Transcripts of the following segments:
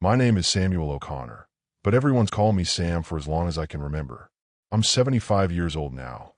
My name is Samuel O'Connor, but everyone's called me Sam for as long as I can remember. I'm 75 years old now,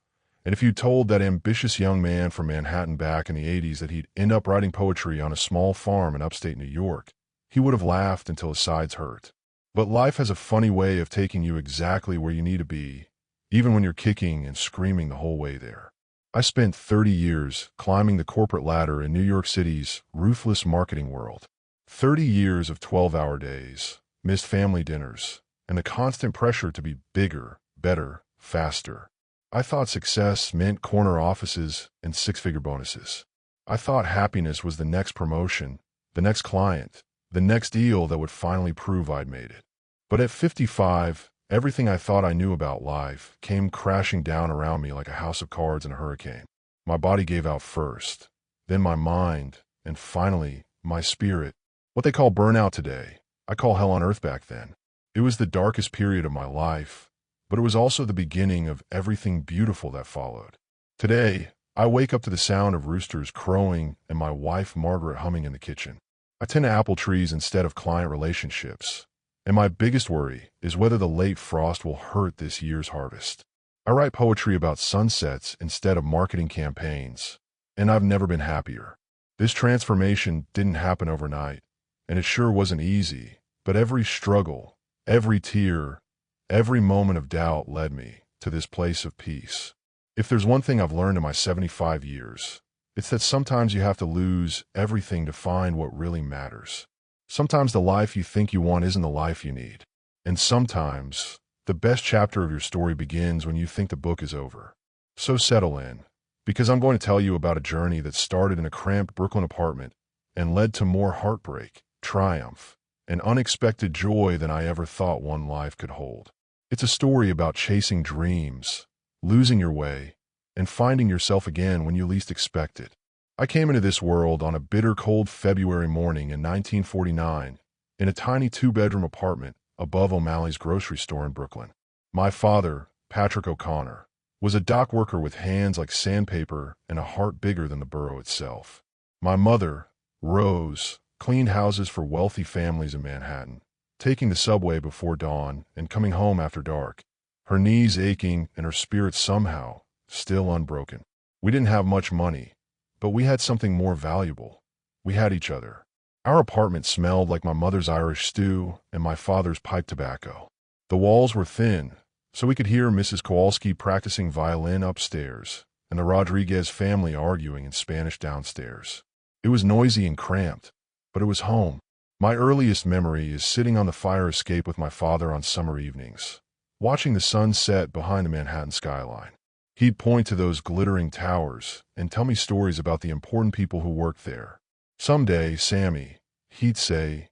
and if you told that ambitious young man from Manhattan back in the 80s that he'd end up writing poetry on a small farm in upstate New York, he would have laughed until his sides hurt. But life has a funny way of taking you exactly where you need to be, even when you're kicking and screaming the whole way there. I spent 30 years climbing the corporate ladder in New York City's ruthless marketing world. 30 years of 12-hour days, missed family dinners, and the constant pressure to be bigger, better, faster. I thought success meant corner offices and six-figure bonuses. I thought happiness was the next promotion, the next client, the next deal that would finally prove I'd made it. But at 55, everything I thought I knew about life came crashing down around me like a house of cards in a hurricane. My body gave out first, then my mind, and finally, my spirit. What they call burnout today, I call hell on earth back then. It was the darkest period of my life, but it was also the beginning of everything beautiful that followed. Today, I wake up to the sound of roosters crowing and my wife Margaret humming in the kitchen. I tend to apple trees instead of client relationships. And my biggest worry is whether the late frost will hurt this year's harvest. I write poetry about sunsets instead of marketing campaigns, and I've never been happier. This transformation didn't happen overnight, and it sure wasn't easy, but every struggle, every tear, every moment of doubt led me to this place of peace. If there's one thing I've learned in my 75 years, it's that sometimes you have to lose everything to find what really matters. Sometimes the life you think you want isn't the life you need. And sometimes, the best chapter of your story begins when you think the book is over. So settle in, because I'm going to tell you about a journey that started in a cramped Brooklyn apartment and led to more heartbreak, triumph, and unexpected joy than I ever thought one life could hold. It's a story about chasing dreams, losing your way, and finding yourself again when you least expect it. I came into this world on a bitter cold February morning in 1949 in a tiny two-bedroom apartment above O'Malley's grocery store in Brooklyn. My father, Patrick O'Connor, was a dock worker with hands like sandpaper and a heart bigger than the borough itself. My mother, Rose, cleaned houses for wealthy families in Manhattan, taking the subway before dawn and coming home after dark, her knees aching and her spirit somehow still unbroken. We didn't have much money, but we had something more valuable. We had each other. Our apartment smelled like my mother's Irish stew and my father's pipe tobacco. The walls were thin, so we could hear Mrs. Kowalski practicing violin upstairs and the Rodriguez family arguing in Spanish downstairs. It was noisy and cramped, but it was home. My earliest memory is sitting on the fire escape with my father on summer evenings, watching the sun set behind the Manhattan skyline. He'd point to those glittering towers and tell me stories about the important people who worked there. Someday, Sammy, he'd say,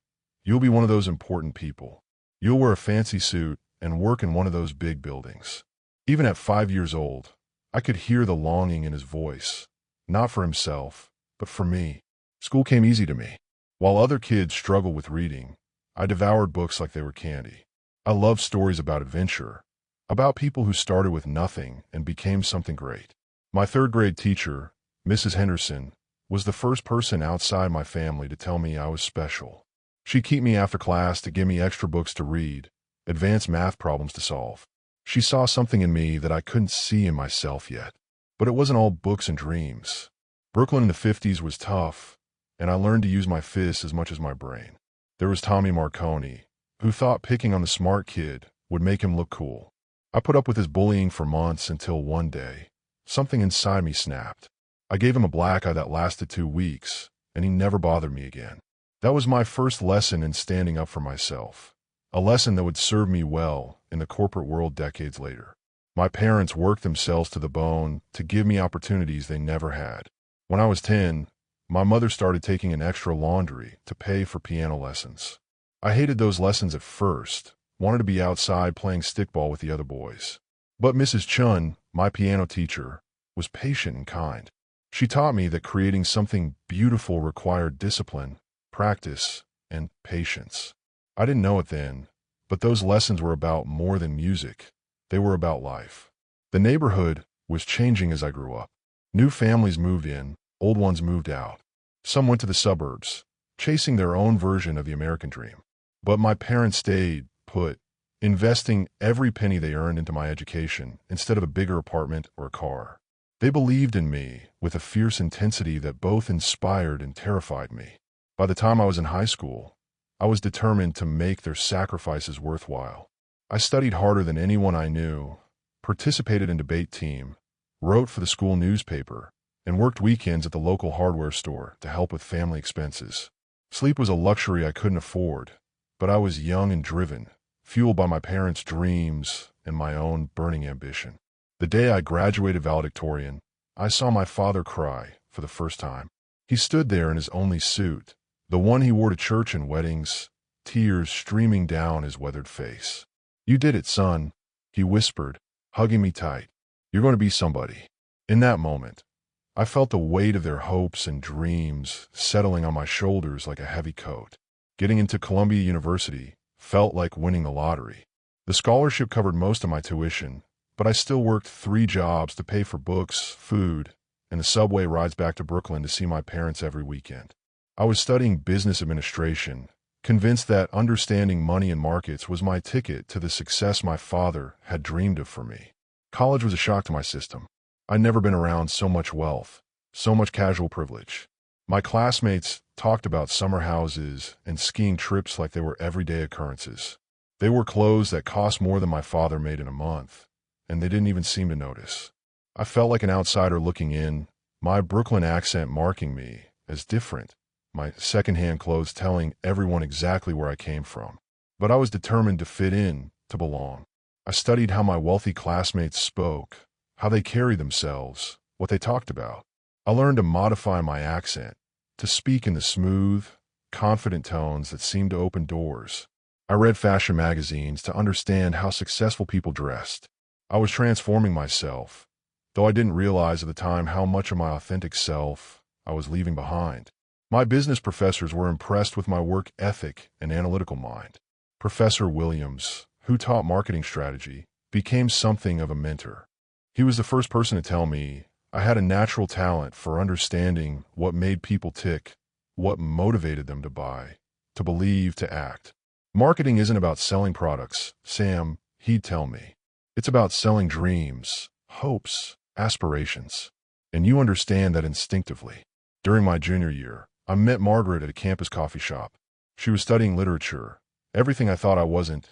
you'll be one of those important people. You'll wear a fancy suit and work in one of those big buildings. Even at 5 years old, I could hear the longing in his voice, not for himself, but for me. School came easy to me. While other kids struggled with reading, I devoured books like they were candy. I loved stories about adventure, about people who started with nothing and became something great. My third-grade teacher, Mrs. Henderson, was the first person outside my family to tell me I was special. She'd keep me after class to give me extra books to read, advanced math problems to solve. She saw something in me that I couldn't see in myself yet. But it wasn't all books and dreams. Brooklyn in the 50s was tough, and I learned to use my fists as much as my brain. There was Tommy Marconi, who thought picking on the smart kid would make him look cool. I put up with his bullying for months until one day, something inside me snapped. I gave him a black eye that lasted 2 weeks, and he never bothered me again. That was my first lesson in standing up for myself, a lesson that would serve me well in the corporate world decades later. My parents worked themselves to the bone to give me opportunities they never had. When I was 10, my mother started taking in extra laundry to pay for piano lessons. I hated those lessons at first, wanted to be outside playing stickball with the other boys. But Mrs. Chun, my piano teacher, was patient and kind. She taught me that creating something beautiful required discipline, practice, and patience. I didn't know it then, but those lessons were about more than music. They were about life. The neighborhood was changing as I grew up. New families moved in, old ones moved out. Some went to the suburbs, chasing their own version of the American dream. But my parents stayed put, investing every penny they earned into my education instead of a bigger apartment or a car. They believed in me with a fierce intensity that both inspired and terrified me. By the time I was in high school, I was determined to make their sacrifices worthwhile. I studied harder than anyone I knew, participated in debate team, wrote for the school newspaper, and worked weekends at the local hardware store to help with family expenses. Sleep was a luxury I couldn't afford, but I was young and driven, fueled by my parents' dreams and my own burning ambition. The day I graduated valedictorian, I saw my father cry for the first time. He stood there in his only suit, the one he wore to church and weddings, tears streaming down his weathered face. "You did it, son," he whispered, hugging me tight. "You're going to be somebody." In that moment, I felt the weight of their hopes and dreams settling on my shoulders like a heavy coat. Getting into Columbia University felt like winning the lottery. The scholarship covered most of my tuition, but I still worked 3 jobs to pay for books, food, and the subway rides back to Brooklyn to see my parents every weekend. I was studying business administration, convinced that understanding money and markets was my ticket to the success my father had dreamed of for me. College was a shock to my system. I'd never been around so much wealth, so much casual privilege. My classmates talked about summer houses and skiing trips like they were everyday occurrences. They wore clothes that cost more than my father made in a month, and they didn't even seem to notice. I felt like an outsider looking in, my Brooklyn accent marking me as different, my secondhand clothes telling everyone exactly where I came from. But I was determined to fit in, to belong. I studied how my wealthy classmates spoke, how they carried themselves, what they talked about. I learned to modify my accent, to speak in the smooth, confident tones that seemed to open doors. I read fashion magazines to understand how successful people dressed. I was transforming myself, though I didn't realize at the time how much of my authentic self I was leaving behind. My business professors were impressed with my work ethic and analytical mind. Professor Williams, who taught marketing strategy, became something of a mentor. He was the first person to tell me I had a natural talent for understanding what made people tick, what motivated them to buy, to believe, to act. Marketing isn't about selling products, Sam, he'd tell me. It's about selling dreams, hopes, aspirations. And you understand that instinctively. During my junior year, I met Margaret at a campus coffee shop. She was studying literature, everything I thought I wasn't,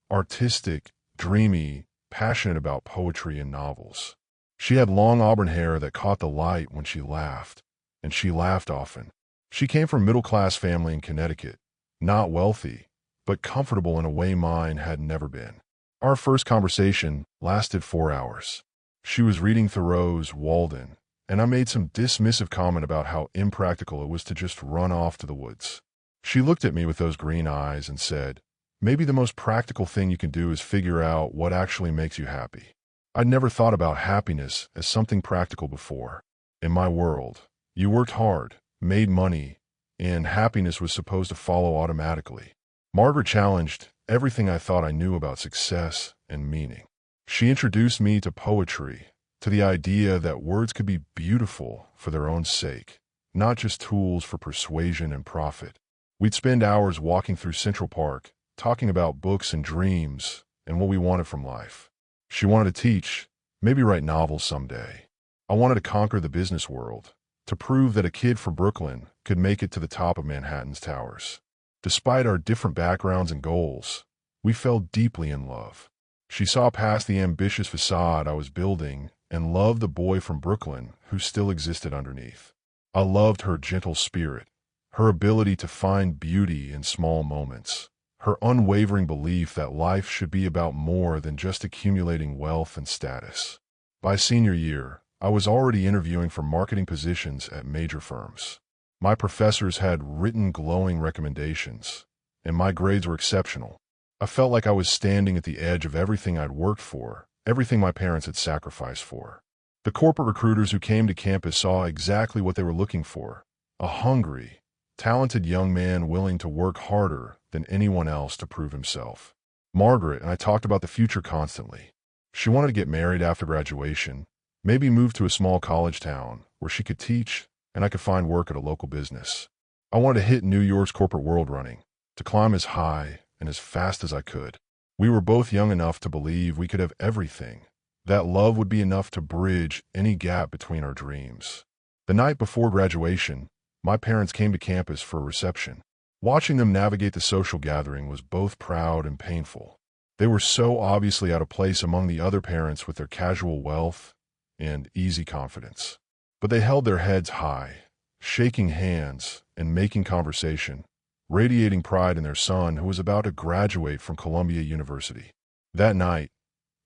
artistic, dreamy, passionate about poetry and novels. She had long auburn hair that caught the light when she laughed, and she laughed often. She came from a middle-class family in Connecticut, not wealthy, but comfortable in a way mine had never been. Our first conversation lasted 4 hours. She was reading Thoreau's Walden, and I made some dismissive comment about how impractical it was to just run off to the woods. She looked at me with those green eyes and said, "Maybe the most practical thing you can do is figure out what actually makes you happy." I'd never thought about happiness as something practical before. In my world, you worked hard, made money, and happiness was supposed to follow automatically. Margaret challenged everything I thought I knew about success and meaning. She introduced me to poetry, to the idea that words could be beautiful for their own sake, not just tools for persuasion and profit. We'd spend hours walking through Central Park, talking about books and dreams and what we wanted from life. She wanted to teach, maybe write novels someday. I wanted to conquer the business world, to prove that a kid from Brooklyn could make it to the top of Manhattan's towers. Despite our different backgrounds and goals, we fell deeply in love. She saw past the ambitious facade I was building and loved the boy from Brooklyn who still existed underneath. I loved her gentle spirit, her ability to find beauty in small moments, her unwavering belief that life should be about more than just accumulating wealth and status. By senior year, I was already interviewing for marketing positions at major firms. My professors had written glowing recommendations, and my grades were exceptional. I felt like I was standing at the edge of everything I'd worked for, everything my parents had sacrificed for. The corporate recruiters who came to campus saw exactly what they were looking for: a hungry, talented young man willing to work harder than anyone else to prove himself. Margaret and I talked about the future constantly. She wanted to get married after graduation, maybe move to a small college town where she could teach and I could find work at a local business. I wanted to hit New York's corporate world running, to climb as high, and as fast as I could. We were both young enough to believe we could have everything, that love would be enough to bridge any gap between our dreams. The night before graduation, my parents came to campus for a reception. Watching them navigate the social gathering was both proud and painful. They were so obviously out of place among the other parents with their casual wealth and easy confidence. But they held their heads high, shaking hands and making conversation, radiating pride in their son who was about to graduate from Columbia University. That night,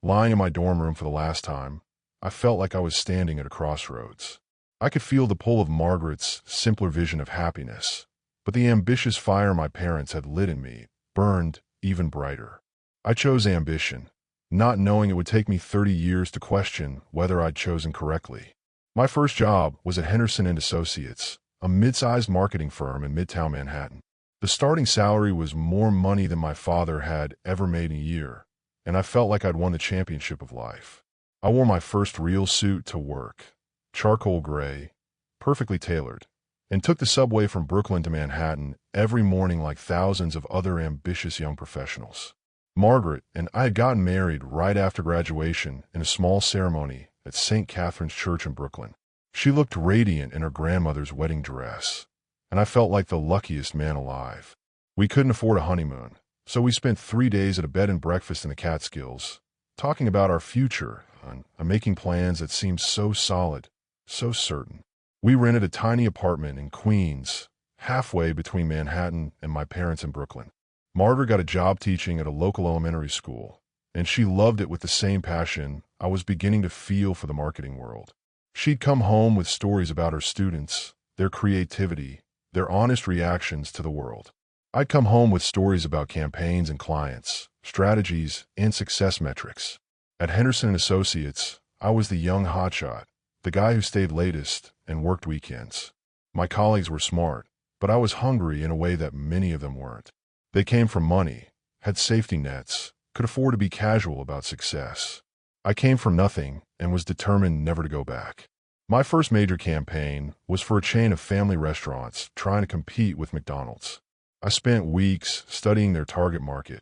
lying in my dorm room for the last time, I felt like I was standing at a crossroads. I could feel the pull of Margaret's simpler vision of happiness, but the ambitious fire my parents had lit in me burned even brighter. I chose ambition, not knowing it would take me 30 years to question whether I'd chosen correctly. My first job was at Henderson & Associates, a mid-sized marketing firm in Midtown Manhattan. The starting salary was more money than my father had ever made in a year, and I felt like I'd won the championship of life. I wore my first real suit to work, charcoal gray, perfectly tailored, and took the subway from Brooklyn to Manhattan every morning like thousands of other ambitious young professionals. Margaret and I had gotten married right after graduation in a small ceremony at St. Catherine's Church in Brooklyn. She looked radiant in her grandmother's wedding dress, and I felt like the luckiest man alive. We couldn't afford a honeymoon, so we spent 3 days at a bed and breakfast in the Catskills, talking about our future and making plans that seemed so solid, so certain. We rented a tiny apartment in Queens, halfway between Manhattan and my parents in Brooklyn. Margaret got a job teaching at a local elementary school, and she loved it with the same passion I was beginning to feel for the marketing world. She'd come home with stories about her students, their creativity, their honest reactions to the world. I'd come home with stories about campaigns and clients, strategies, and success metrics. At Henderson & Associates, I was the young hotshot, the guy who stayed latest and worked weekends. My colleagues were smart, but I was hungry in a way that many of them weren't. They came from money, had safety nets, could afford to be casual about success. I came from nothing and was determined never to go back. My first major campaign was for a chain of family restaurants trying to compete with McDonald's. I spent weeks studying their target market,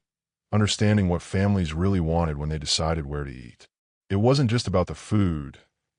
understanding what families really wanted when they decided where to eat. It wasn't just about the food.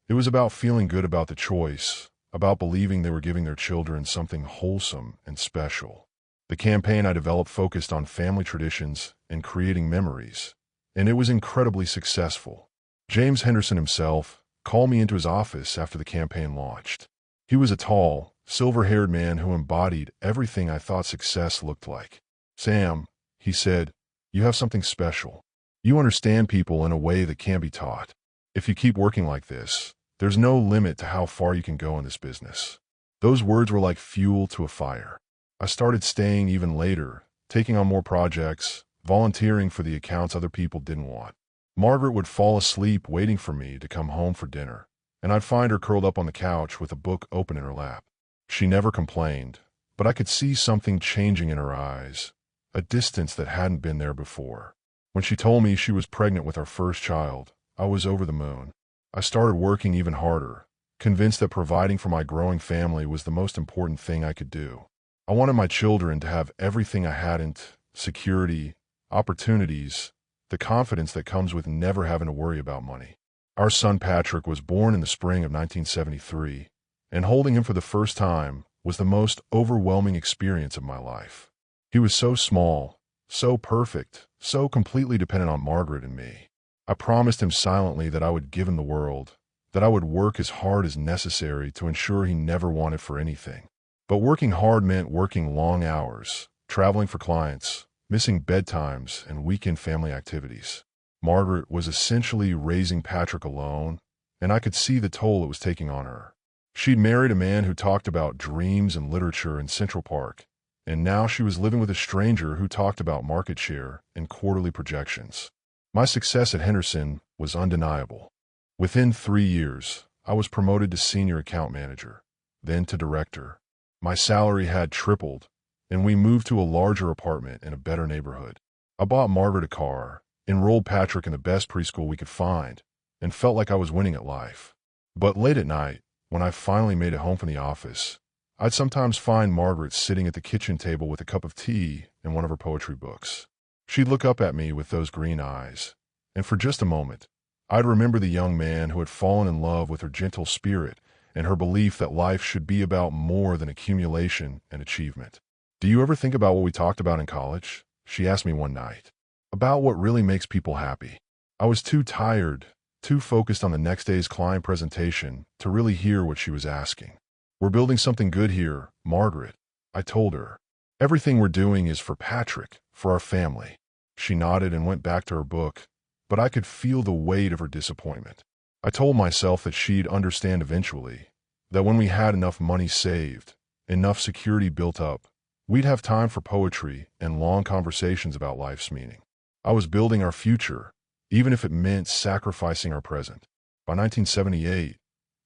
It was about feeling good about the choice, about believing they were giving their children something wholesome and special. The campaign I developed focused on family traditions and creating memories, and it was incredibly successful. James Henderson himself called me into his office after the campaign launched. He was a tall, silver-haired man who embodied everything I thought success looked like. "Sam," he said, "you have something special. You understand people in a way that can't be taught. If you keep working like this, there's no limit to how far you can go in this business." Those words were like fuel to a fire. I started staying even later, taking on more projects, volunteering for the accounts other people didn't want. Margaret would fall asleep waiting for me to come home for dinner, and I'd find her curled up on the couch with a book open in her lap. She never complained, but I could see something changing in her eyes, a distance that hadn't been there before. When she told me she was pregnant with our first child, I was over the moon. I started working even harder, convinced that providing for my growing family was the most important thing I could do. I wanted my children to have everything I hadn't: security, opportunities, the confidence that comes with never having to worry about money. Our son Patrick was born in the spring of 1973, and holding him for the first time was the most overwhelming experience of my life. He was so small, so perfect, so completely dependent on Margaret and me. I promised him silently that I would give him the world, that I would work as hard as necessary to ensure he never wanted for anything. But working hard meant working long hours, traveling for clients, missing bedtimes, and weekend family activities. Margaret was essentially raising Patrick alone, and I could see the toll it was taking on her. She'd married a man who talked about dreams and literature in Central Park, and now she was living with a stranger who talked about market share and quarterly projections. My success at Henderson was undeniable. Within 3 years, I was promoted to senior account manager, then to director. My salary had tripled, and we moved to a larger apartment in a better neighborhood. I bought Margaret a car, enrolled Patrick in the best preschool we could find, and felt like I was winning at life. But late at night, when I finally made it home from the office, I'd sometimes find Margaret sitting at the kitchen table with a cup of tea and one of her poetry books. She'd look up at me with those green eyes, and for just a moment, I'd remember the young man who had fallen in love with her gentle spirit and her belief that life should be about more than accumulation and achievement. "Do you ever think about what we talked about in college?" she asked me one night. "About what really makes people happy." I was too tired, too focused on the next day's client presentation to really hear what she was asking. "We're building something good here, Margaret," I told her. "Everything we're doing is for Patrick, for our family." She nodded and went back to her book, but I could feel the weight of her disappointment. I told myself that she'd understand eventually, that when we had enough money saved, enough security built up, we'd have time for poetry and long conversations about life's meaning. I was building our future, even if it meant sacrificing our present. By 1978,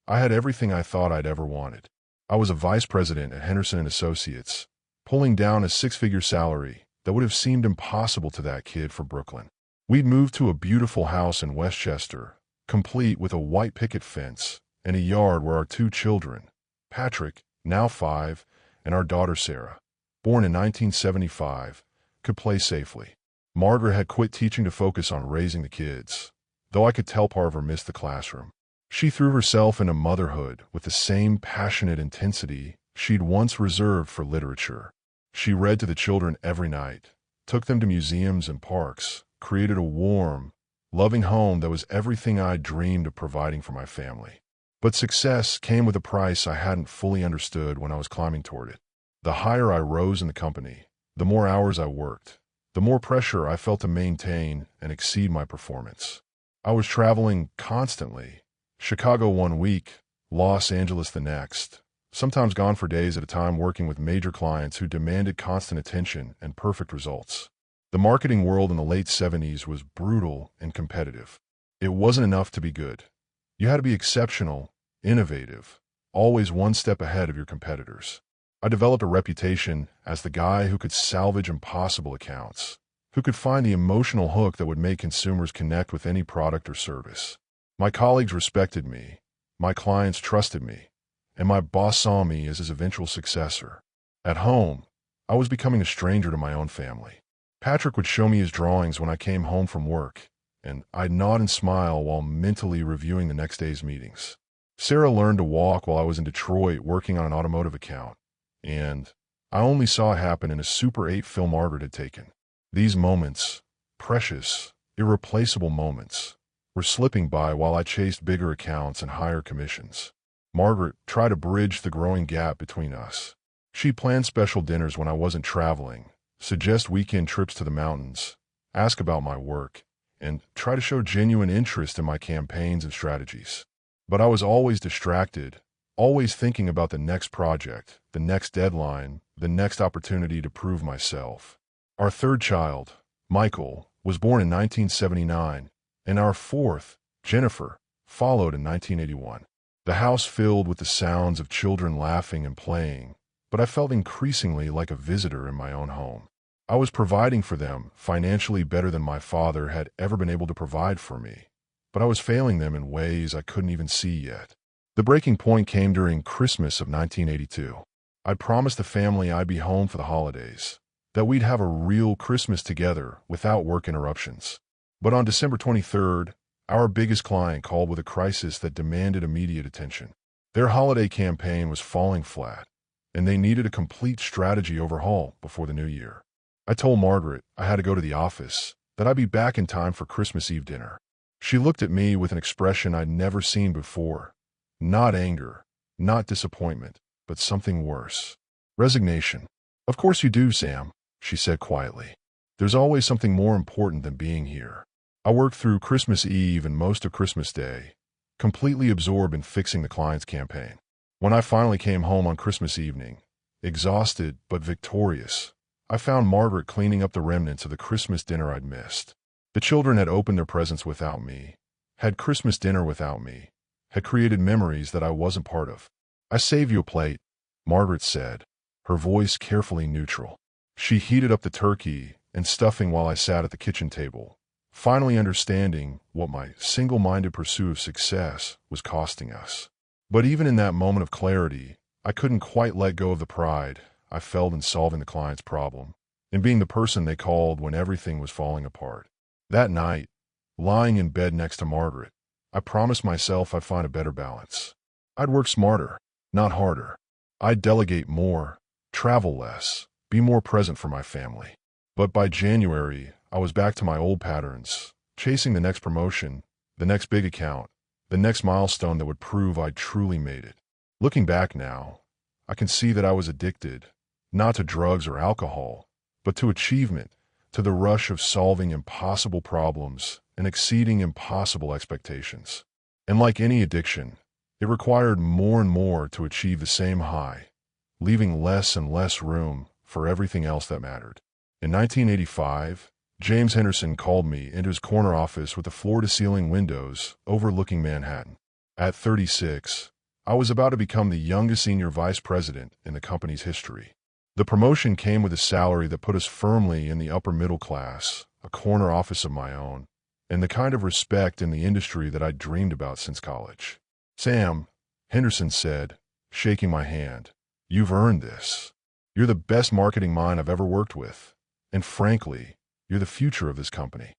I had everything I thought I'd ever wanted. I was a vice president at Henderson & Associates, pulling down a six-figure salary that would have seemed impossible to that kid from Brooklyn. We'd moved to a beautiful house in Westchester, complete with a white picket fence and a yard where our two children, Patrick, now 5, and our daughter Sarah, born in 1975, could play safely. Margaret had quit teaching to focus on raising the kids, though I could tell part of her missed the classroom. She threw herself into motherhood with the same passionate intensity she'd once reserved for literature. She read to the children every night, took them to museums and parks, created a warm, loving home that was everything I'd dreamed of providing for my family. But success came with a price I hadn't fully understood when I was climbing toward it. The higher I rose in the company, the more hours I worked, the more pressure I felt to maintain and exceed my performance. I was traveling constantly, Chicago one week, Los Angeles the next, sometimes gone for days at a time working with major clients who demanded constant attention and perfect results. The marketing world in the late 70s was brutal and competitive. It wasn't enough to be good. You had to be exceptional, innovative, always one step ahead of your competitors. I developed a reputation as the guy who could salvage impossible accounts, who could find the emotional hook that would make consumers connect with any product or service. My colleagues respected me, my clients trusted me, and my boss saw me as his eventual successor. At home, I was becoming a stranger to my own family. Patrick would show me his drawings when I came home from work, and I'd nod and smile while mentally reviewing the next day's meetings. Sarah learned to walk while I was in Detroit working on an automotive account, and I only saw it happen in a Super 8 film Margaret had taken. These moments, precious, irreplaceable moments, were slipping by while I chased bigger accounts and higher commissions. Margaret tried to bridge the growing gap between us. She planned special dinners when I wasn't traveling, suggest weekend trips to the mountains, ask about my work, and try to show genuine interest in my campaigns and strategies. But I was always distracted, always thinking about the next project, the next deadline, the next opportunity to prove myself. Our third child, Michael, was born in 1979, and our fourth, Jennifer, followed in 1981. The house filled with the sounds of children laughing and playing, but I felt increasingly like a visitor in my own home. I was providing for them financially better than my father had ever been able to provide for me, but I was failing them in ways I couldn't even see yet. The breaking point came during Christmas of 1982. I'd promised the family I'd be home for the holidays, that we'd have a real Christmas together without work interruptions. But on December 23rd, our biggest client called with a crisis that demanded immediate attention. Their holiday campaign was falling flat, and they needed a complete strategy overhaul before the new year. I told Margaret I had to go to the office, that I'd be back in time for Christmas Eve dinner. She looked at me with an expression I'd never seen before. Not anger, not disappointment, but something worse. Resignation. "Of course you do, Sam," she said quietly. "There's always something more important than being here." I worked through Christmas Eve and most of Christmas Day, completely absorbed in fixing the client's campaign. When I finally came home on Christmas evening, exhausted but victorious, I found Margaret cleaning up the remnants of the Christmas dinner I'd missed. The children had opened their presents without me, had Christmas dinner without me, had created memories that I wasn't part of. "I saved you a plate," Margaret said, her voice carefully neutral. She heated up the turkey and stuffing while I sat at the kitchen table, finally understanding what my single-minded pursuit of success was costing us. But even in that moment of clarity, I couldn't quite let go of the pride I felt in solving the client's problem. and being the person they called when everything was falling apart. That night, lying in bed next to Margaret, I promised myself I'd find a better balance. I'd work smarter, not harder. I'd delegate more, travel less, be more present for my family. But by January, I was back to my old patterns, chasing the next promotion, the next big account, the next milestone that would prove I'd truly made it. Looking back now, I can see that I was addicted, not to drugs or alcohol, but to achievement, to the rush of solving impossible problems and exceeding impossible expectations. And like any addiction, it required more and more to achieve the same high, leaving less and less room for everything else that mattered. In 1985, James Henderson called me into his corner office with the floor-to-ceiling windows overlooking Manhattan. At 36, I was about to become the youngest senior vice president in the company's history. The promotion came with a salary that put us firmly in the upper middle class, a corner office of my own, and the kind of respect in the industry that I'd dreamed about since college. "Sam," Henderson said, shaking my hand, "you've earned this. You're the best marketing mind I've ever worked with, and frankly, you're the future of this company."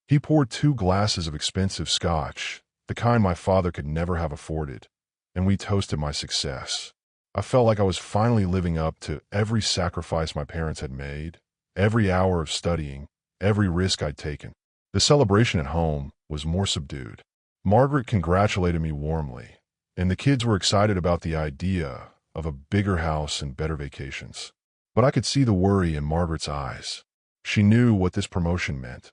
He poured 2 glasses of expensive scotch, the kind my father could never have afforded, and we toasted my success. I felt like I was finally living up to every sacrifice my parents had made, every hour of studying, every risk I'd taken. The celebration at home was more subdued. Margaret congratulated me warmly, and the kids were excited about the idea of a bigger house and better vacations. But I could see the worry in Margaret's eyes. She knew what this promotion meant.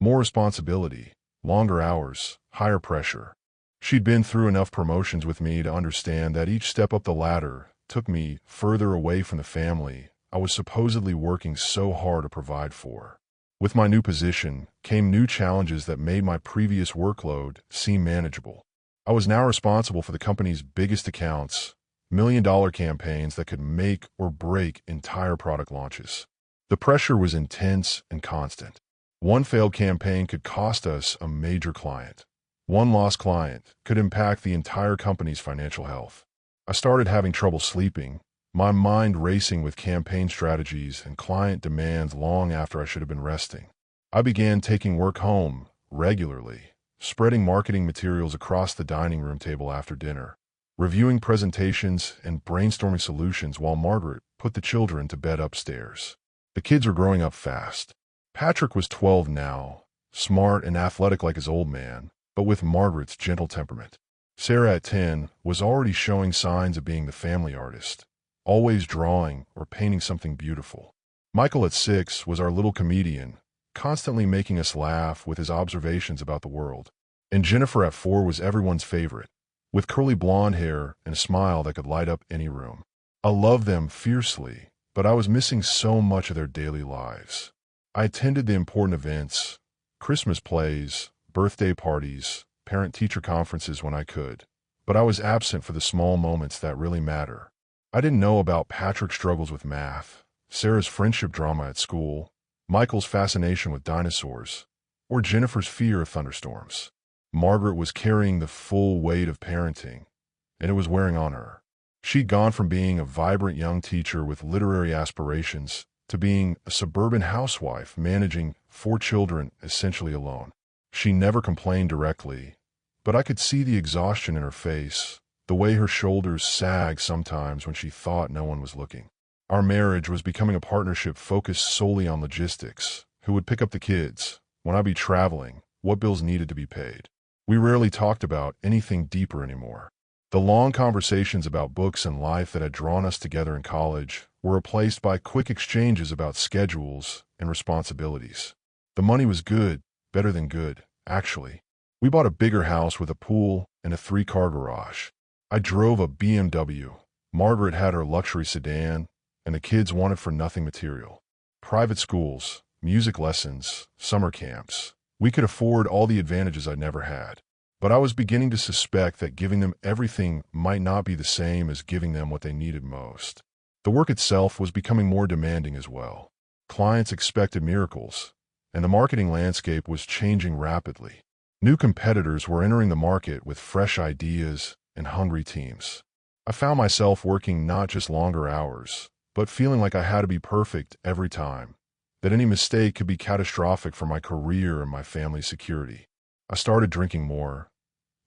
More responsibility, longer hours, higher pressure. She'd been through enough promotions with me to understand that each step up the ladder took me further away from the family I was supposedly working so hard to provide for. With my new position came new challenges that made my previous workload seem manageable. I was now responsible for the company's biggest accounts, million-dollar campaigns that could make or break entire product launches. The pressure was intense and constant. One failed campaign could cost us a major client. One lost client could impact the entire company's financial health. I started having trouble sleeping, my mind racing with campaign strategies and client demands long after I should have been resting. I began taking work home regularly, spreading marketing materials across the dining room table after dinner, reviewing presentations and brainstorming solutions while Margaret put the children to bed upstairs. The kids were growing up fast. Patrick was 12 now, smart and athletic like his old man, but with Margaret's gentle temperament. Sarah at 10 was already showing signs of being the family artist, always drawing or painting something beautiful. Michael at 6 was our little comedian, constantly making us laugh with his observations about the world. And Jennifer at 4 was everyone's favorite, with curly blonde hair and a smile that could light up any room. I loved them fiercely, but I was missing so much of their daily lives. I attended the important events, Christmas plays, birthday parties, parent-teacher conferences when I could, but I was absent for the small moments that really matter. I didn't know about Patrick's struggles with math, Sarah's friendship drama at school, Michael's fascination with dinosaurs, or Jennifer's fear of thunderstorms. Margaret was carrying the full weight of parenting, and it was wearing on her. She'd gone from being a vibrant young teacher with literary aspirations to being a suburban housewife managing 4 children essentially alone. She never complained directly, but I could see the exhaustion in her face, the way her shoulders sagged sometimes when she thought no one was looking. Our marriage was becoming a partnership focused solely on logistics, who would pick up the kids, when I'd be traveling, what bills needed to be paid. We rarely talked about anything deeper anymore. The long conversations about books and life that had drawn us together in college were replaced by quick exchanges about schedules and responsibilities. The money was good, better than good, actually. We bought a bigger house with a pool and a 3-car garage. I drove a BMW. Margaret had her luxury sedan, and the kids wanted for nothing material. Private schools, music lessons, summer camps. We could afford all the advantages I'd never had. But I was beginning to suspect that giving them everything might not be the same as giving them what they needed most. The work itself was becoming more demanding as well. Clients expected miracles, and the marketing landscape was changing rapidly. New competitors were entering the market with fresh ideas and hungry teams. I found myself working not just longer hours, but feeling like I had to be perfect every time, that any mistake could be catastrophic for my career and my family's security. I started drinking more,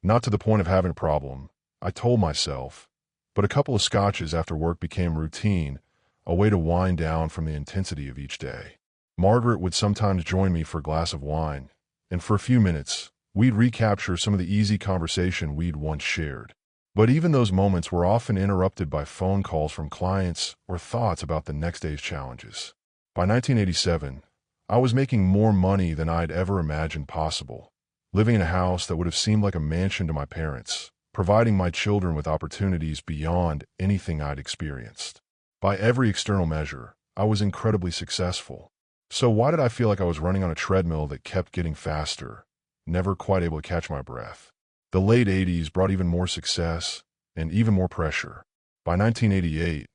not to the point of having a problem, I told myself, but a couple of scotches after work became routine, a way to wind down from the intensity of each day. Margaret would sometimes join me for a glass of wine, and for a few minutes, we'd recapture some of the easy conversation we'd once shared. But even those moments were often interrupted by phone calls from clients or thoughts about the next day's challenges. By 1987, I was making more money than I'd ever imagined possible, living in a house that would have seemed like a mansion to my parents, providing my children with opportunities beyond anything I'd experienced. By every external measure, I was incredibly successful. So why did I feel like I was running on a treadmill that kept getting faster, never quite able to catch my breath? The late 80s brought even more success and even more pressure. By 1988,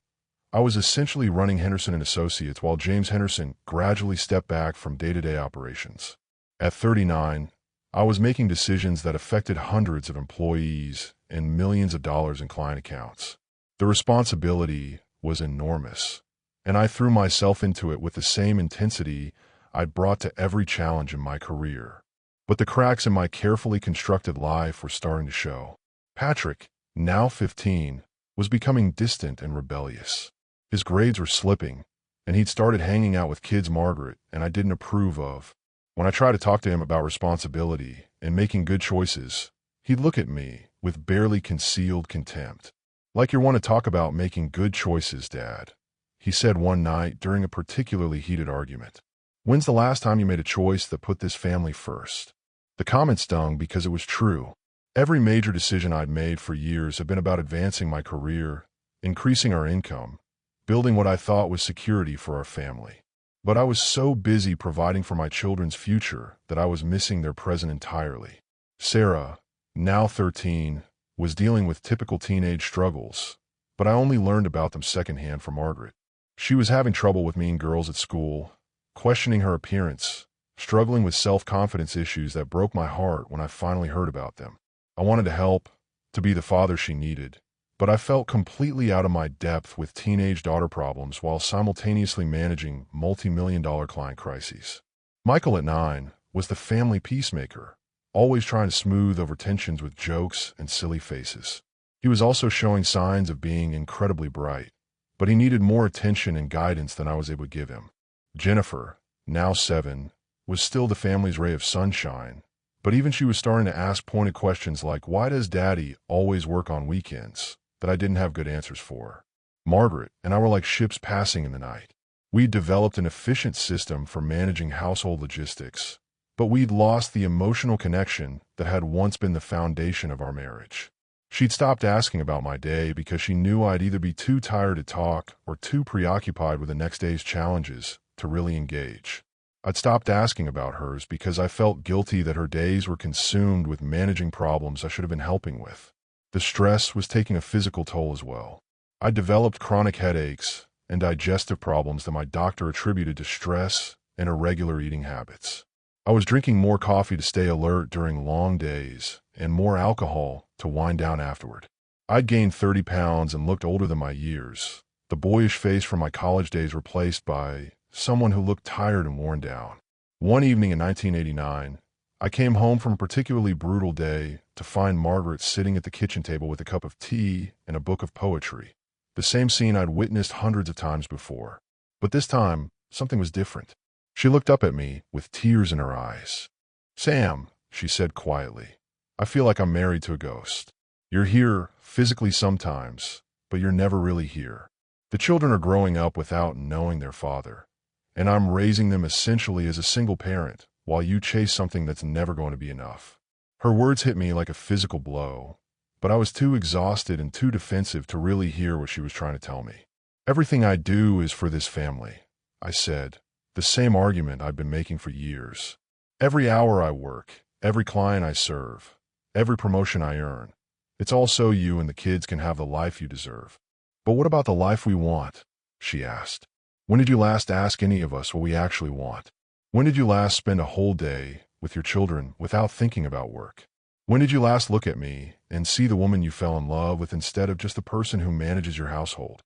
I was essentially running Henderson & Associates while James Henderson gradually stepped back from day-to-day operations. At 39, I was making decisions that affected hundreds of employees and millions of dollars in client accounts. The responsibility was enormous, and I threw myself into it with the same intensity I'd brought to every challenge in my career. But the cracks in my carefully constructed life were starting to show. Patrick, now 15, was becoming distant and rebellious. His grades were slipping, and he'd started hanging out with kids Margaret and I didn't approve of. When I tried to talk to him about responsibility and making good choices, he'd look at me with barely concealed contempt. "Like you want to talk about making good choices, Dad," he said one night during a particularly heated argument. "When's the last time you made a choice that put this family first?" The comment stung because it was true. Every major decision I'd made for years had been about advancing my career, increasing our income, building what I thought was security for our family. But I was so busy providing for my children's future that I was missing their present entirely. Sarah, now 13, was dealing with typical teenage struggles, but I only learned about them secondhand from Margaret. She was having trouble with mean girls at school, questioning her appearance, struggling with self-confidence issues that broke my heart when I finally heard about them. I wanted to help, to be the father she needed, but I felt completely out of my depth with teenage daughter problems while simultaneously managing multi-million-dollar client crises. Michael, at 9, was the family peacemaker, always trying to smooth over tensions with jokes and silly faces. He was also showing signs of being incredibly bright, but he needed more attention and guidance than I was able to give him. Jennifer, now 7, was still the family's ray of sunshine, but even she was starting to ask pointed questions like, "Why does Daddy always work on weekends?" that I didn't have good answers for. Margaret and I were like ships passing in the night. We'd developed an efficient system for managing household logistics, but we'd lost the emotional connection that had once been the foundation of our marriage. She'd stopped asking about my day because she knew I'd either be too tired to talk or too preoccupied with the next day's challenges to really engage. I'd stopped asking about hers because I felt guilty that her days were consumed with managing problems I should have been helping with. The stress was taking a physical toll as well. I developed chronic headaches and digestive problems that my doctor attributed to stress and irregular eating habits. I was drinking more coffee to stay alert during long days and more alcohol to wind down afterward. I'd gained 30 pounds and looked older than my years, the boyish face from my college days replaced by someone who looked tired and worn down. One evening in 1989, I came home from a particularly brutal day to find Margaret sitting at the kitchen table with a cup of tea and a book of poetry, the same scene I'd witnessed hundreds of times before. But this time, something was different. She looked up at me with tears in her eyes. "Sam," she said quietly, "I feel like I'm married to a ghost. You're here physically sometimes, but you're never really here. The children are growing up without knowing their father, and I'm raising them essentially as a single parent while you chase something that's never going to be enough." Her words hit me like a physical blow, but I was too exhausted and too defensive to really hear what she was trying to tell me. "Everything I do is for this family," I said, the same argument I've been making for years. "Every hour I work, every client I serve, every promotion I earn, it's all so you and the kids can have the life you deserve." "But what about the life we want?" she asked. "When did you last ask any of us what we actually want? When did you last spend a whole day with your children without thinking about work? When did you last look at me and see the woman you fell in love with instead of just the person who manages your household?"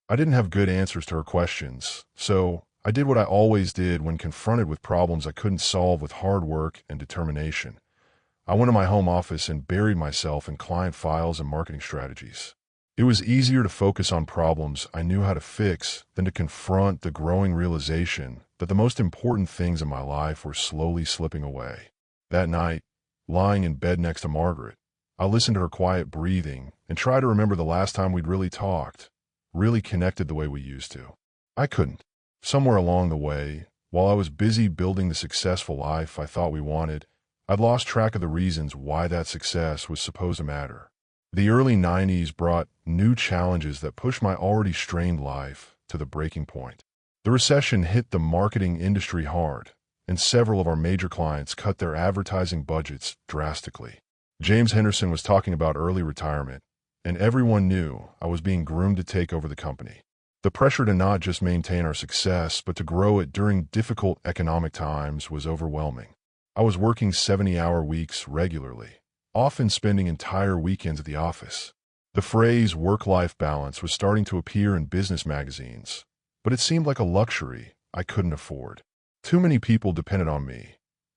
I didn't have good answers to her questions, so I did what I always did when confronted with problems I couldn't solve with hard work and determination. I went to my home office and buried myself in client files and marketing strategies. It was easier to focus on problems I knew how to fix than to confront the growing realization that the most important things in my life were slowly slipping away. That night, lying in bed next to Margaret, I listened to her quiet breathing and tried to remember the last time we'd really talked, really connected the way we used to. I couldn't. Somewhere along the way, while I was busy building the successful life I thought we wanted, I'd lost track of the reasons why that success was supposed to matter. The early 90s brought new challenges that pushed my already strained life to the breaking point. The recession hit the marketing industry hard, and several of our major clients cut their advertising budgets drastically. James Henderson was talking about early retirement, and everyone knew I was being groomed to take over the company. The pressure to not just maintain our success, but to grow it during difficult economic times was overwhelming. I was working 70-hour weeks regularly, often spending entire weekends at the office. The phrase work-life balance was starting to appear in business magazines, but it seemed like a luxury I couldn't afford. Too many people depended on me,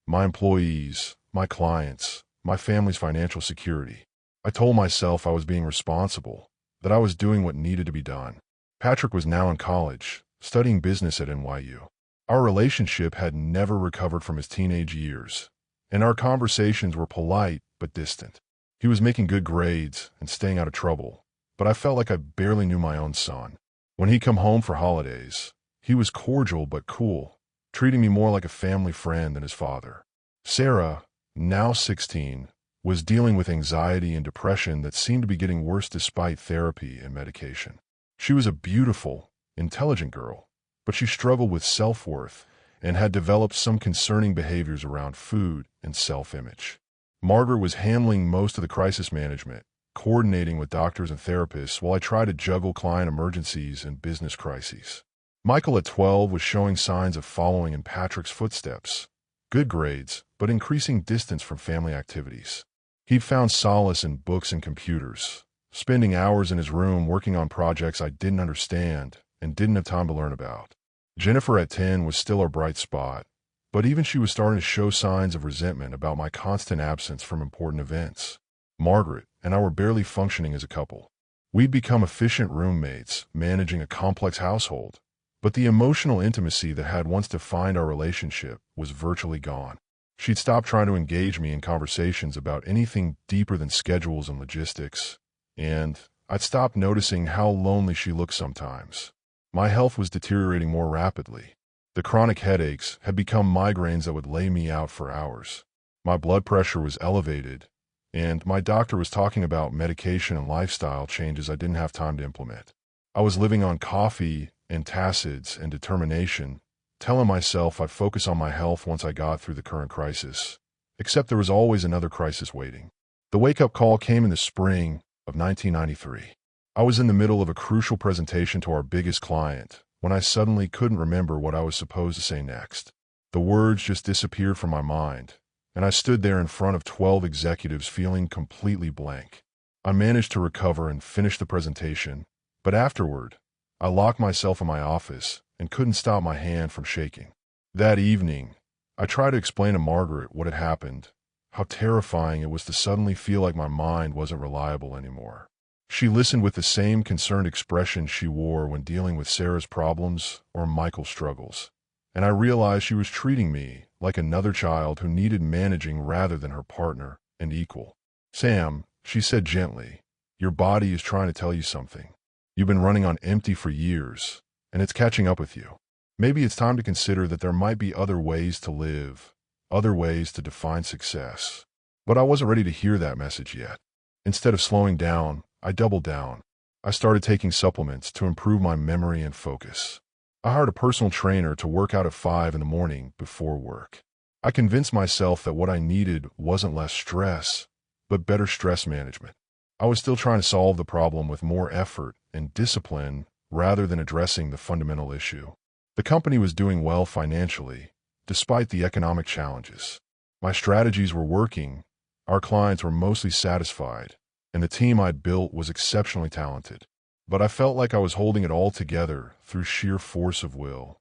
my employees, my clients, my family's financial security. I told myself I was being responsible, that I was doing what needed to be done. Patrick was now in college, studying business at NYU. Our relationship had never recovered from his teenage years, and our conversations were polite but distant. He was making good grades and staying out of trouble, but I felt like I barely knew my own son. When he'd come home for holidays, he was cordial but cool, treating me more like a family friend than his father. Sarah, now 16, was dealing with anxiety and depression that seemed to be getting worse despite therapy and medication. She was a beautiful, intelligent girl, but she struggled with self-worth and had developed some concerning behaviors around food and self-image. Margaret was handling most of the crisis management, coordinating with doctors and therapists while I tried to juggle client emergencies and business crises. Michael at 12 was showing signs of following in Patrick's footsteps. Good grades, but increasing distance from family activities. He'd found solace in books and computers, spending hours in his room working on projects I didn't understand and didn't have time to learn about. Jennifer at 10 was still our bright spot, but even she was starting to show signs of resentment about my constant absence from important events. Margaret and I were barely functioning as a couple. We'd become efficient roommates, managing a complex household, but the emotional intimacy that had once defined our relationship was virtually gone. She'd stopped trying to engage me in conversations about anything deeper than schedules and logistics, and I'd stopped noticing how lonely she looked sometimes. My health was deteriorating more rapidly. The chronic headaches had become migraines that would lay me out for hours. My blood pressure was elevated, and my doctor was talking about medication and lifestyle changes I didn't have time to implement. I was living on coffee, antacids, and determination, telling myself I'd focus on my health once I got through the current crisis. Except there was always another crisis waiting. The wake-up call came in the spring of 1993. I was in the middle of a crucial presentation to our biggest client when I suddenly couldn't remember what I was supposed to say next. The words just disappeared from my mind, and I stood there in front of 12 executives feeling completely blank. I managed to recover and finish the presentation, but afterward, I locked myself in my office and couldn't stop my hand from shaking. That evening, I tried to explain to Margaret what had happened, how terrifying it was to suddenly feel like my mind wasn't reliable anymore. She listened with the same concerned expression she wore when dealing with Sarah's problems or Michael's struggles, and I realized she was treating me like another child who needed managing rather than her partner and equal. "Sam," she said gently, "your body is trying to tell you something. You've been running on empty for years, and it's catching up with you. Maybe it's time to consider that there might be other ways to live, other ways to define success." But I wasn't ready to hear that message yet. Instead of slowing down, I doubled down. I started taking supplements to improve my memory and focus. I hired a personal trainer to work out at 5 in the morning before work. I convinced myself that what I needed wasn't less stress, but better stress management. I was still trying to solve the problem with more effort and discipline rather than addressing the fundamental issue. The company was doing well financially, despite the economic challenges. My strategies were working, our clients were mostly satisfied, and the team I'd built was exceptionally talented. But I felt like I was holding it all together through sheer force of will,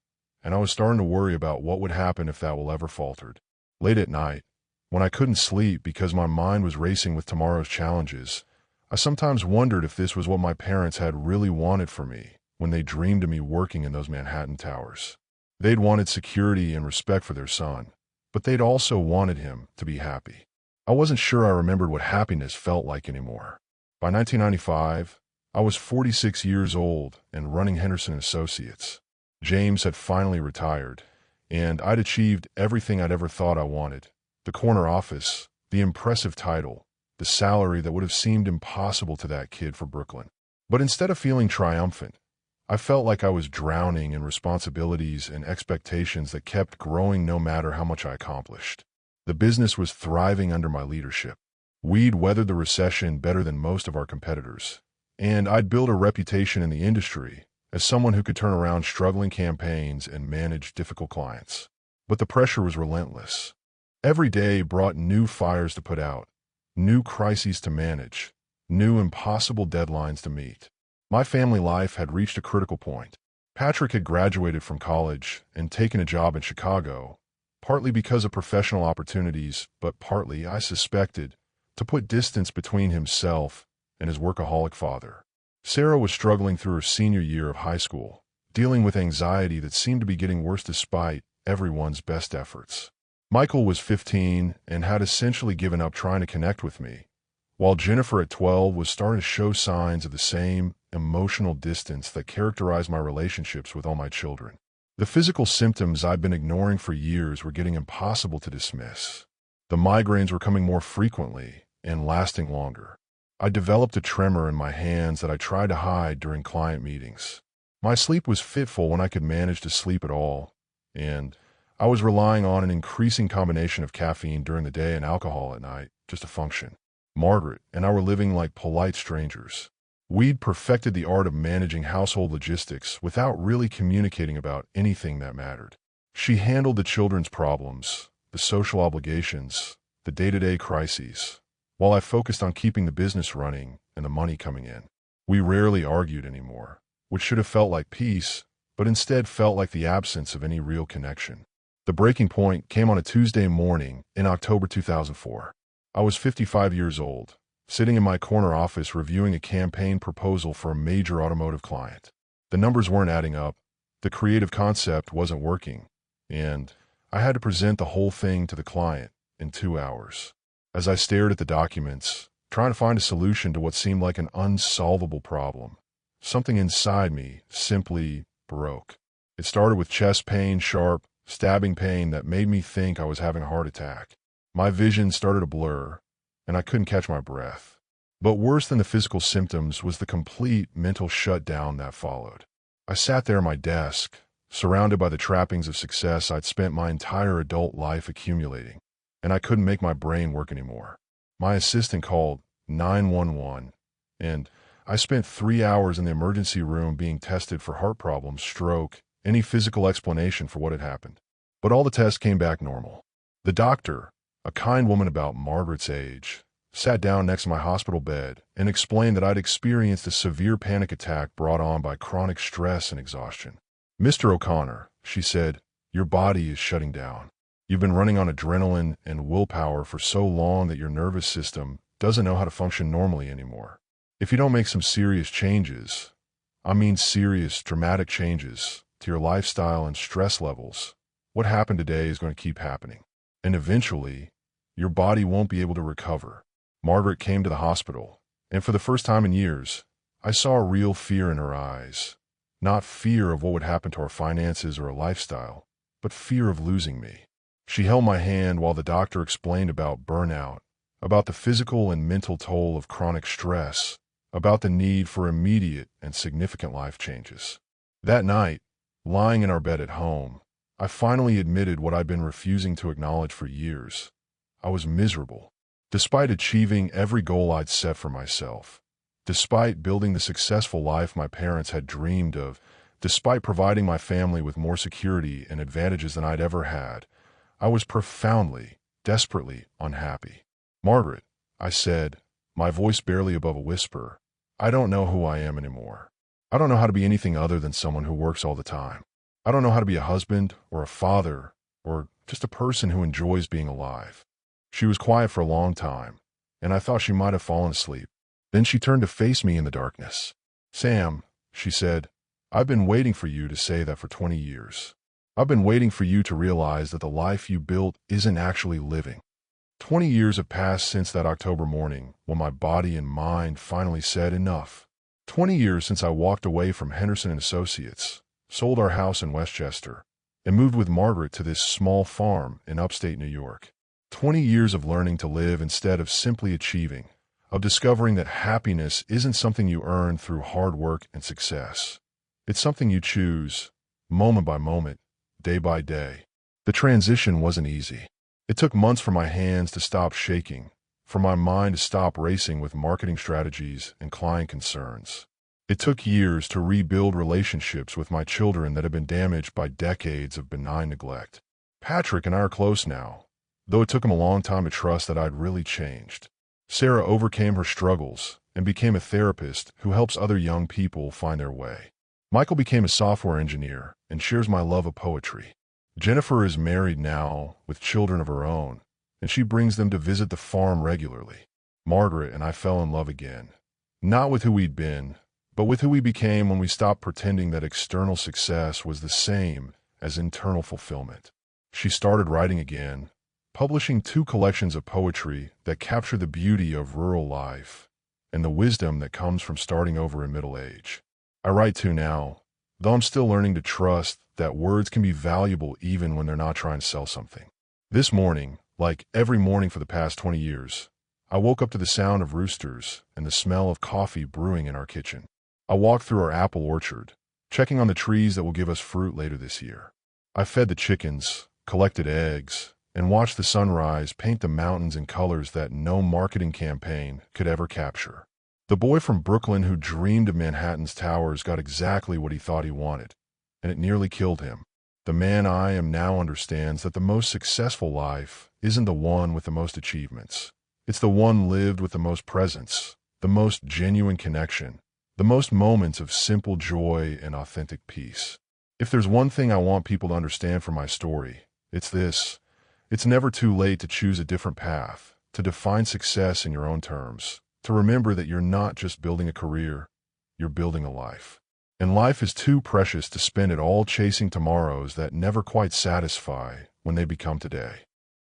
and I was starting to worry about what would happen if that will ever faltered. Late at night, when I couldn't sleep because my mind was racing with tomorrow's challenges, I sometimes wondered if this was what my parents had really wanted for me when they dreamed of me working in those Manhattan towers. They'd wanted security and respect for their son, but they'd also wanted him to be happy. I wasn't sure I remembered what happiness felt like anymore. By 1995, I was 46 years old and running Henderson Associates. James had finally retired, and I'd achieved everything I'd ever thought I wanted. The corner office, the impressive title, the salary that would have seemed impossible to that kid for Brooklyn. But instead of feeling triumphant, I felt like I was drowning in responsibilities and expectations that kept growing no matter how much I accomplished. The business was thriving under my leadership. We'd weathered the recession better than most of our competitors, and I'd built a reputation in the industry as someone who could turn around struggling campaigns and manage difficult clients. But the pressure was relentless. Every day brought new fires to put out, new crises to manage, new impossible deadlines to meet. My family life had reached a critical point. Patrick had graduated from college and taken a job in Chicago, partly because of professional opportunities, but partly, I suspected, to put distance between himself and his workaholic father. Sarah was struggling through her senior year of high school, dealing with anxiety that seemed to be getting worse despite everyone's best efforts. Michael was 15 and had essentially given up trying to connect with me, while Jennifer at 12 was starting to show signs of the same emotional distance that characterized my relationships with all my children. The physical symptoms I'd been ignoring for years were getting impossible to dismiss. The migraines were coming more frequently and lasting longer. I developed a tremor in my hands that I tried to hide during client meetings. My sleep was fitful when I could manage to sleep at all, and I was relying on an increasing combination of caffeine during the day and alcohol at night just to function. Margaret and I were living like polite strangers. We'd perfected the art of managing household logistics without really communicating about anything that mattered. She handled the children's problems, the social obligations, the day-to-day crises, while I focused on keeping the business running and the money coming in. We rarely argued anymore, which should have felt like peace, but instead felt like the absence of any real connection. The breaking point came on a Tuesday morning in October 2004. I was 55 years old, sitting in my corner office reviewing a campaign proposal for a major automotive client. The numbers weren't adding up, the creative concept wasn't working, and I had to present the whole thing to the client in 2 hours. As I stared at the documents, trying to find a solution to what seemed like an unsolvable problem, something inside me simply broke. It started with chest pain, sharp, stabbing pain that made me think I was having a heart attack. My vision started to blur, and I couldn't catch my breath. But worse than the physical symptoms was the complete mental shutdown that followed. I sat there at my desk, surrounded by the trappings of success I'd spent my entire adult life accumulating, and I couldn't make my brain work anymore. My assistant called 911, and I spent 3 hours in the emergency room being tested for heart problems, stroke, any physical explanation for what had happened. But all the tests came back normal. The doctor, a kind woman about Margaret's age, sat down next to my hospital bed and explained that I'd experienced a severe panic attack brought on by chronic stress and exhaustion. "Mr. O'Connor," she said, "your body is shutting down. You've been running on adrenaline and willpower for so long that your nervous system doesn't know how to function normally anymore. If you don't make some serious changes, I mean serious, dramatic changes, to your lifestyle and stress levels, what happened today is going to keep happening. And eventually, your body won't be able to recover." Margaret came to the hospital, and for the first time in years, I saw a real fear in her eyes. Not fear of what would happen to our finances or our lifestyle, but fear of losing me. She held my hand while the doctor explained about burnout, about the physical and mental toll of chronic stress, about the need for immediate and significant life changes. That night, lying in our bed at home, I finally admitted what I'd been refusing to acknowledge for years. I was miserable. Despite achieving every goal I'd set for myself, despite building the successful life my parents had dreamed of, despite providing my family with more security and advantages than I'd ever had, I was profoundly, desperately unhappy. "Margaret," I said, my voice barely above a whisper, "I don't know who I am anymore. I don't know how to be anything other than someone who works all the time. I don't know how to be a husband or a father or just a person who enjoys being alive." She was quiet for a long time, and I thought she might have fallen asleep. Then she turned to face me in the darkness. "Sam," she said, "I've been waiting for you to say that for 20 years. I've been waiting for you to realize that the life you built isn't actually living." 20 years have passed since that October morning when my body and mind finally said enough. 20 years since I walked away from Henderson and Associates, sold our house in Westchester, and moved with Margaret to this small farm in upstate New York. 20 years of learning to live instead of simply achieving, of discovering that happiness isn't something you earn through hard work and success. It's something you choose, moment by moment, day by day. The transition wasn't easy. It took months for my hands to stop shaking, for my mind to stop racing with marketing strategies and client concerns. It took years to rebuild relationships with my children that had been damaged by decades of benign neglect. Patrick and I are close now, though it took him a long time to trust that I'd really changed. Sarah overcame her struggles and became a therapist who helps other young people find their way. Michael became a software engineer and shares my love of poetry. Jennifer is married now with children of her own, and she brings them to visit the farm regularly. Margaret and I fell in love again, not with who we'd been, but with who we became when we stopped pretending that external success was the same as internal fulfillment. She started writing again, publishing 2 collections of poetry that capture the beauty of rural life and the wisdom that comes from starting over in middle age. I write too now, though I'm still learning to trust that words can be valuable even when they're not trying to sell something. This morning, like every morning for the past 20 years, I woke up to the sound of roosters and the smell of coffee brewing in our kitchen. I walked through our apple orchard, checking on the trees that will give us fruit later this year. I fed the chickens, collected eggs, and watched the sunrise paint the mountains in colors that no marketing campaign could ever capture. The boy from Brooklyn who dreamed of Manhattan's towers got exactly what he thought he wanted, and it nearly killed him. The man I am now understands that the most successful life isn't the one with the most achievements. It's the one lived with the most presence, the most genuine connection, the most moments of simple joy and authentic peace. If there's one thing I want people to understand from my story, it's this. It's never too late to choose a different path, to define success in your own terms, to remember that you're not just building a career, you're building a life. And life is too precious to spend it all chasing tomorrows that never quite satisfy when they become today.